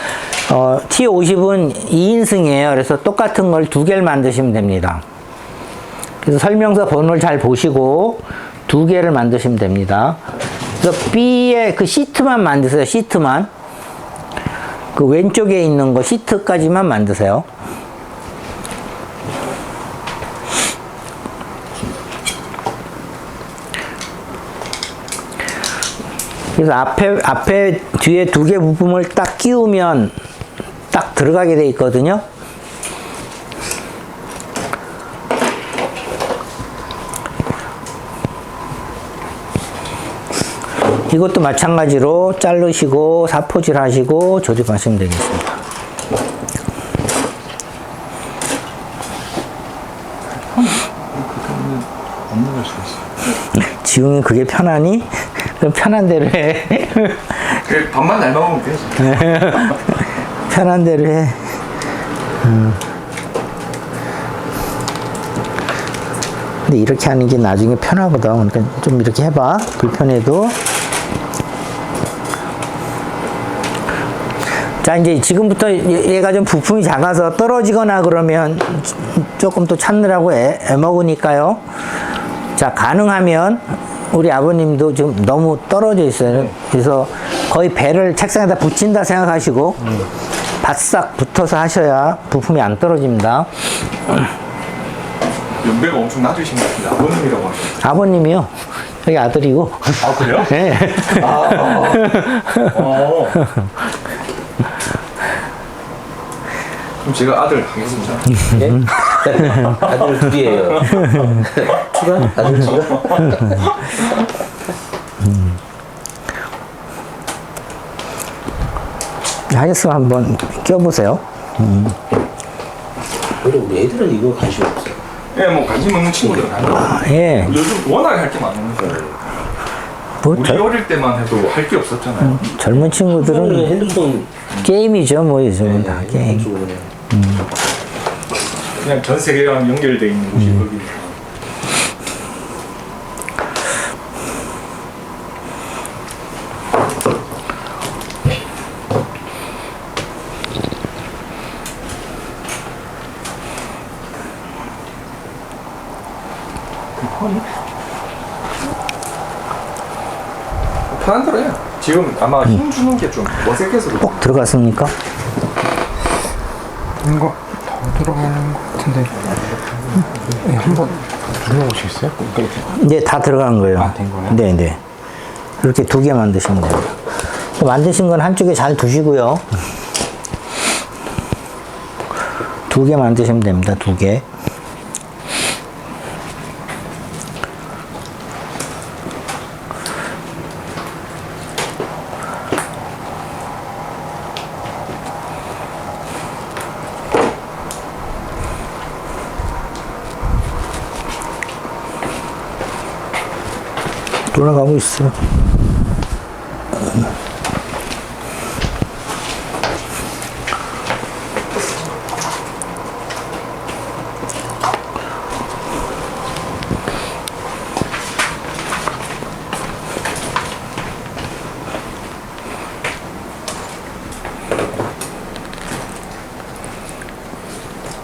T50은 2인승이에요. 그래서 똑같은 걸 2개를 만드시면 됩니다. 그래서 설명서 번호를 잘 보시고 2개를 만드시면 됩니다. 그래서 B의 그 시트만 만드세요. 시트만. 그 왼쪽에 있는 거 시트까지만 만드세요. 그래서 앞에 뒤에 2개 부품을 딱 끼우면 딱 들어가게 돼 있거든요. 이것도 마찬가지로 자르시고 사포질 하시고 조립하시면 되겠습니다. 없는 수가 있어요. 지웅이 그게 편하니? 그럼 편한 대로 해. 그 밥만 잘 먹으면 되지. 편한 대로 해. 근데 이렇게 하는 게 나중에 편하거든. 그러니까 좀 이렇게 해봐. 불편해도. 자, 이제 지금부터 얘가 좀 부품이 작아서 떨어지거나 그러면 조금 또 찾느라고 애먹으니까요. 자, 가능하면 우리 아버님도 지금 너무 떨어져 있어요. 그래서 거의 배를 책상에다 붙인다 생각하시고 바싹 붙어서 하셔야 부품이 안 떨어집니다. 연배가 엄청 낮으신 것 같은데 아버님이라고 하셨어요. 아버님이요. 저희 아들이고. 아 그래요? 네. 그럼 제가 아들 하겠습니다. 예? 아들 둘이에요. 추가? 아들 추가? 하였으면 한번 껴보세요. 원래 우리 애들은 이거 관심 없어요. 예, 뭐 관심 없는 친구들은 아니고 예. 요즘 워낙 할 게 많으니까 뭐 우리 어릴 때만 해도 할 게 없었잖아요. 젊은 친구들은 핸드폰 게임이죠, 뭐 요즘은 다 게임. 그냥 전 세계랑 연결돼 있는 곳이 거기니까. 편한 대로 해요. 지금 아마 힘 주는 게 좀 어색해서 그래요. 꼭 들어갔습니까? 이거 더 들어가는 것 같은데. 네, 한번 눌러보시겠어요? 이제 다 들어간 거예요. 아, 된 거예요? 네, 네. 이렇게 2개 만드시면 돼요. 만드신 건 한쪽에 잘 두시고요. 2개 만드시면 됩니다. 2개. 돌아가고 있어요.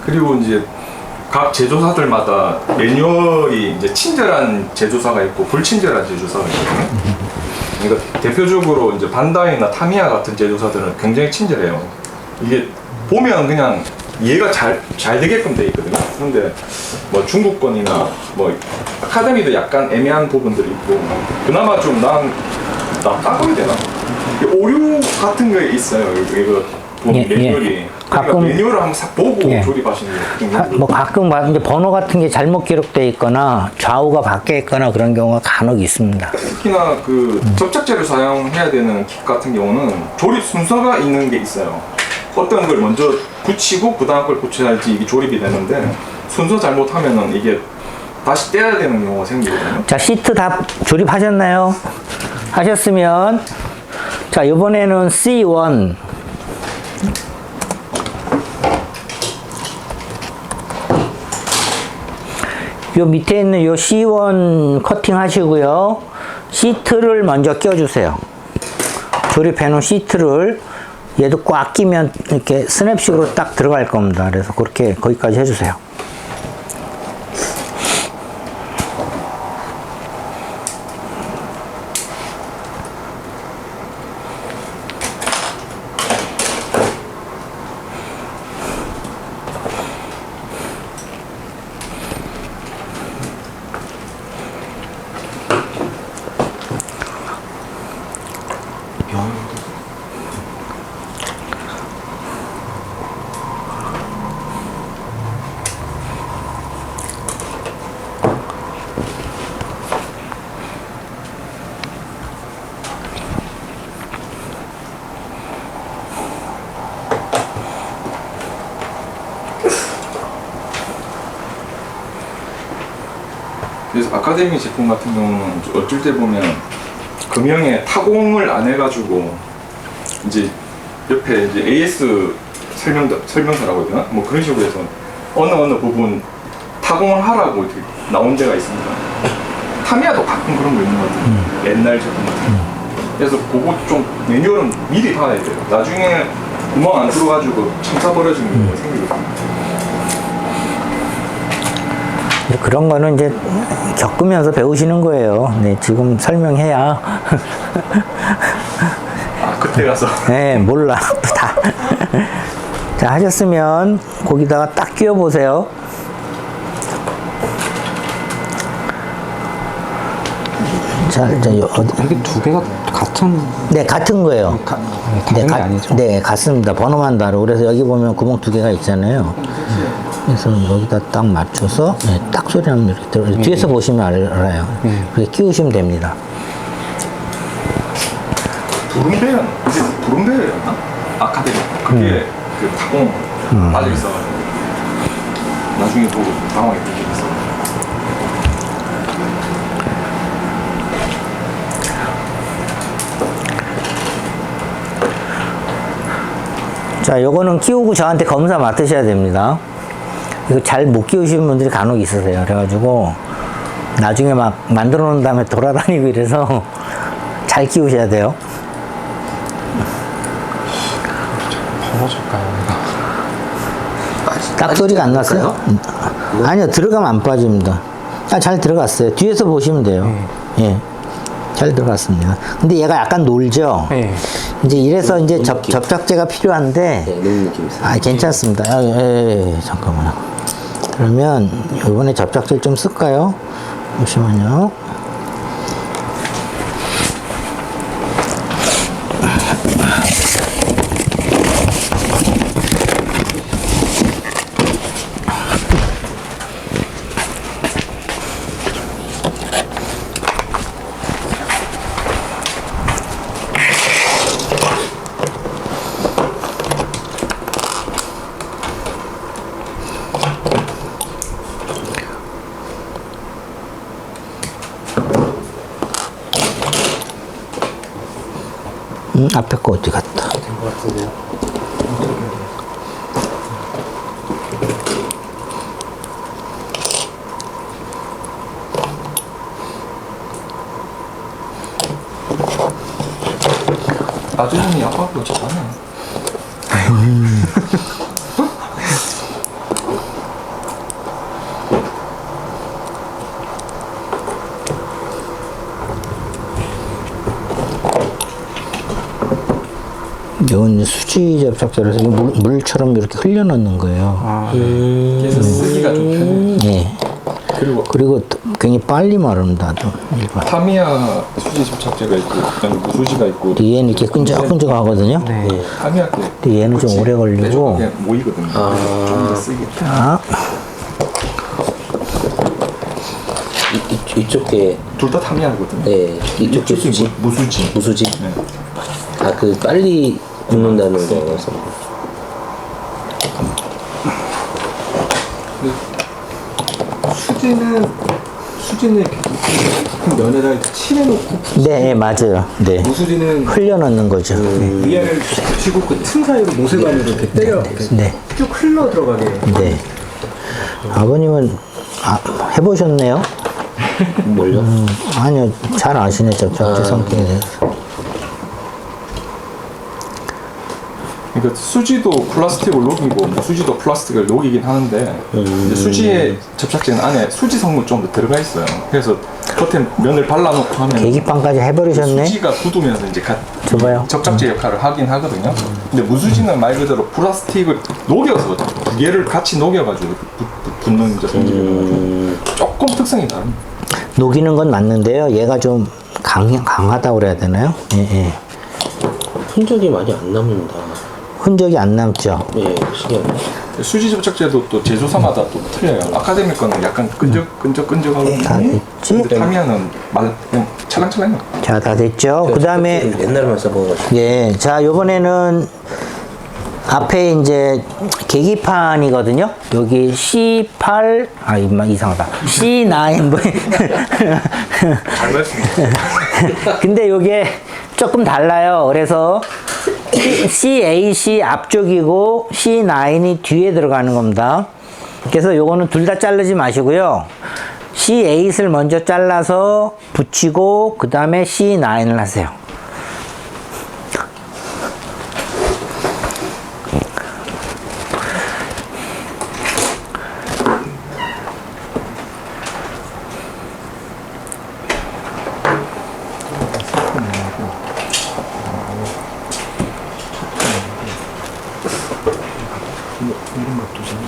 그리고 이제 각 제조사들마다 매뉴얼이 이제 친절한 제조사가 있고 불친절한 제조사가 있거든요. 그러니까 대표적으로 이제 반다이나 타미야 같은 제조사들은 굉장히 친절해요. 이게 보면 그냥 이해가 잘 되게끔 돼 있거든요. 그런데 뭐 중국 건이나 뭐 아카데미도 약간 애매한 부분들이 있고 그나마 좀 낫다고 해야 되나? 오류 같은 게 있어요. 이거 예, 매뉴얼이. 예. 그러니까 가끔- 매뉴얼을 한번 싹 보고 예. 조립하시는 게 뭐 가끔 이제 번호 같은 게 잘못 기록되어 있거나 좌우가 바뀌어 있거나 그런 경우가 간혹 있습니다. 특히나 그 접착제를 사용해야 되는 kit 같은 경우는 조립 순서가 있는 게 있어요. 어떤 걸 먼저 붙이고 그 다음 걸 붙여야지 이게 조립이 되는데 순서 잘못하면은 이게 다시 떼야 되는 경우가 생기거든요. 자, 시트 다 조립하셨나요? 하셨으면 자, 이번에는 C1 요 밑에 있는 요 C1 커팅 하시고요. 시트를 먼저 껴주세요. 조립해 놓은 시트를 얘도 꽉 끼면 이렇게 스냅식으로 딱 들어갈 겁니다. 그래서 그렇게 거기까지 해주세요. 그래서 아카데미 제품 같은 경우는 어쩔 때 보면 금형에 타공을 안 해가지고 이제 옆에 이제 AS 설명서라고 해야 되나? 뭐 그런 식으로 해서 어느 부분 타공을 하라고 이렇게 나온 데가 있습니다. 타미야도 가끔 그런 거 있는 것 같아요. 옛날 제품 같은 거. 그래서 그거 좀 매뉴얼은 미리 봐야 돼요. 나중에 구멍 안 뚫어가지고 참사 버려지는 경우가 생기거든요. 그런 거는 이제 겪으면서 배우시는 거예요. 네, 지금 설명해야. 아, 그때 가서. 네, 몰라. 또 다. 자, 하셨으면 거기다가 딱 끼워 보세요. 자, 어디? 이게 두 개가 같은 네, 같은 거예요. 다른 게 아니죠? 네, 같습니다. 번호만 다르고. 그래서 여기 보면 구멍 두 개가 있잖아요. 그래서 여기다 딱 맞춰서, 네, 딱 소리 나면 이렇게 들어. 뒤에서 보시면 알아요. 그렇게 끼우시면 됩니다. 부름배였나? 아카데미. 그게 그 타공 빠져 있어가지고. 나중에 보고 당황했던 적이 있어요. 자, 요거는 끼우고 저한테 검사 맡으셔야 됩니다. 이거 잘 못 끼우시는 분들이 간혹 있으세요. 그래가지고 나중에 막 만들어 놓은 다음에 돌아다니고 이래서 잘 끼우셔야 돼요. 벌어질까요? 딱 소리가 안 났어요? 아니요, 들어가면 안 빠집니다. 아, 잘 들어갔어요. 뒤에서 보시면 돼요. 예. 잘 들어갔습니다. 근데 얘가 약간 놀죠? 네. 이제 이래서 이제 접착제가 필요한데, 네, 이런 느낌 있어요. 아, 괜찮습니다. 아, 잠깐만요. 그러면 이번에 접착제를 좀 쓸까요? 잠시만요. 앞에 거 어디 갔다? 된것 같은데요. 나중에 아빠도 잘하네. 이건 수지 접착제라서 물처럼 이렇게 흘려넣는 거예요. 그래서 쓰기가 좀 편해요. 예. 그리고 굉장히 빨리 마릅니다. 또 일반. 타미야 수지 접착제가 있고 그다음에 무수지가 있고 얘는 이렇게 끈적끈적하거든요. 타미야 게 근데 얘는 좀 오래 걸리고. 그냥 모이거든요. 좀 더 쓰기. 자, 이쪽 게, 둘 다 타미야거든요. 네, 이쪽 게 이쪽이 수지. 무수지. 무수지. 네. 아, 그 빨리 굽는다는 거라서. 수지는 이렇게 면에다 이렇게 칠해놓고 네, 맞아요. 네. 무수지는 흘려넣는 거죠. 위아래를 붙이고 그 틈 사이로 모세관으로 이렇게 때려 네. 쭉 흘러 들어가게. 네. 아버님은 해보셨네요? 뭘요? 아니요, 잘 아시네, 접착제 성격에 대해서. 그러니까 수지도 플라스틱을 녹이고 무수지도 플라스틱을 녹이긴 하는데 이제 수지의 접착제는 안에 수지 성분 좀 더 들어가 있어요. 그래서 겉에 면을 발라놓고 하면 계기판까지 해버리셨네? 수지가 굳으면서 이제 줘봐요. 접착제 역할을 하긴 하거든요. 근데 무수지는 말 그대로 플라스틱을 녹여서 두 개를 같이 녹여가지고 붙는 이제 성질이어가지고 조금 특성이 다릅니다. 녹이는 건 맞는데요. 얘가 좀 강하다고 그래야 되나요? 예, 예. 흔적이 많이 안 남는다. 흔적이 안 남죠. 예, 신기하네. 수지 접착제도 또 제조사마다 또 틀려요. 아카데미 거는 약간 끈적끈적하고 다 됐지? 타미야는 그냥 찰랑찰랑해요. 자, 다 됐죠? 그 다음에, 옛날에만 써봐가지고. 예. 자, 요번에는 앞에 이제 계기판이거든요. 여기 C8, 아, 이상하다. C9, 뭐. 잘못했습니다. 근데 요게 조금 달라요. 그래서 CAC 앞쪽이고 C9이 뒤에 들어가는 겁니다. 그래서 요거는 둘 다 자르지 마시고요. C8을 먼저 잘라서 붙이고 그 다음에 C9을 하세요. 이런 것도 좀